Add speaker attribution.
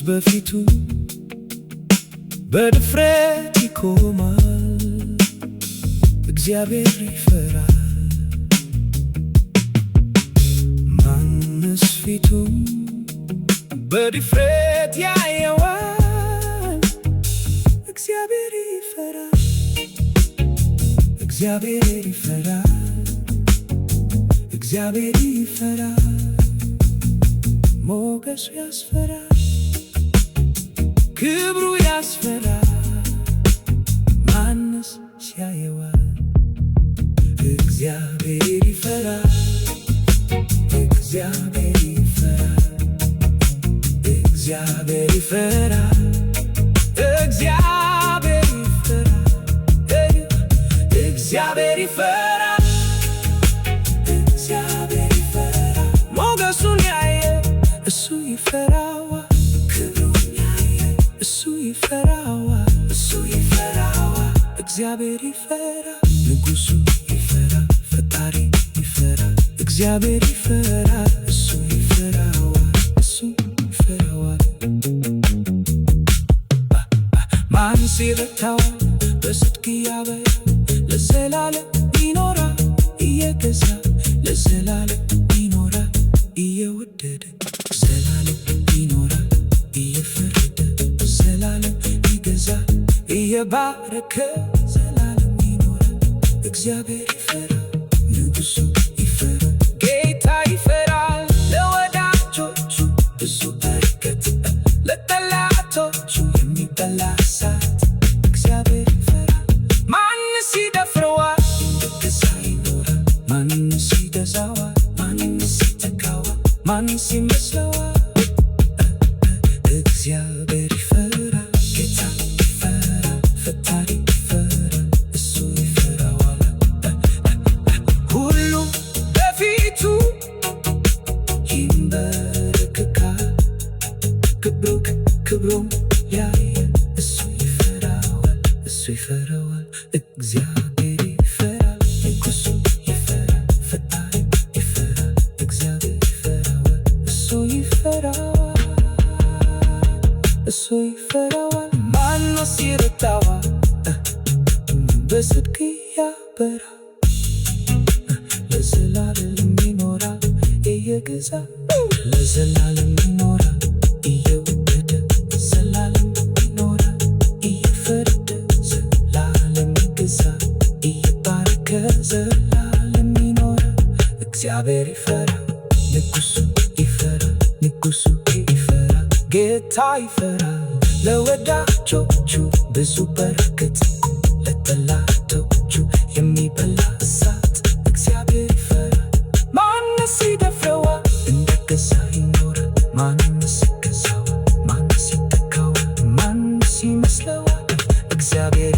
Speaker 1: በፊቱ በድፍረት ይቆማል? እግዚአብሔር ይፈራል። ማንስ ፊቱን በድፍረት ያየዋል? እግዚአብሔር ይፈራል። እግዚአብሔር ይፈራል። እግዚአብሔር ይፈራል። ሞገሱ ያስፈራል፣ ክብሩ ያስፈራል። ማንስ ያየዋል? እግዚአብሔር ይፈራል። እግዚአብሔር ይፈራል። እግዚአብሔር ይፈራል። እግዚአብሔር ይፈራል። እግዚአብሔር ይፈራል። እግዚአብሔር ይፈራል። ሞገሱን ያየ እሱ ይፈራዋል። ክብሩን ያየ እሱ ይፈራዋል። እሱ ይፈራዋል። እግዚአብሔር ይፈራል። ንጉሡ ይፈራል። ፈጣሪ ይፈራል። እግዚአብሔር ይፈራል። እሱ ይፈራዋል። እሱ ይፈራዋል። ማንስ ይረታዋል? በጽድቅ ያበራል። ለዘላለም ይኖራል እየገዛ ለዘላለም ይኖራል እየወደደ ዘላለም ይኖራል እየፈረደ ዘላለም ይገዛል እየባረከ ዘላለም ይኖራል። እግዚአብሔር ይፈራል። ንጉሡ ይፈራል። ጌታ ይፈራል። ለወዳጆቹ ብዙ በረከት፣ ለጠላቶቹ የሚበላ እሳት። እግዚአብሔር ይፈራል። ማንስ ይደፍረዋል? እንደገዛ ይኖራል። ማንስ ይገዛዋል? ማንስ ይተካዋል? ማንስ ይመስለዋል? እግዚአብሔር ይፈራል። ጌታ ይፈራል። ፈጣሪ ይፈራል። እሱ ይፈራዋል። ሁሉም በፊቱ ይንበረከካል። ክብሩን ያየ እሱ ይፈራዋል። እሱ ይፈራዋል። እግዚአብሔር ይፈራል። ንጉሡ ይፈራል። ፈጣሪ ይፈራል። እግዚአብሔር ይፈራዋል። እሱ ይፈራዋል። እሱ ይፈራዋል። ማንስ ይረታዋል? በጽድቅ ያበራል። ለዘላለም ይኖራል እየገዛ ለዘላለም ይኖራል እየወደደ ዘላለም ይኖራል እየፈረደ ዘላለም ይገዛል እየባረከ ዘላለም ይኖራል። እግዚአብሔር ይፈራል። ንጉሡ ይፈራል። ንጉሡ ይፈራል። ጌታ ይፈራል። ለወዳጆቹ ብዙ በረከት፣ ለጠላቶቹ የሚበላ እሳት። እግዚአብሔር ይፈራል። ማንስ ይደፍረዋል? እንደገዛ ይኖራል። ማንስ ይገዛዋል? ማንስ ይተካዋል? ማንስ ይመስለዋል? እግዚአብሔር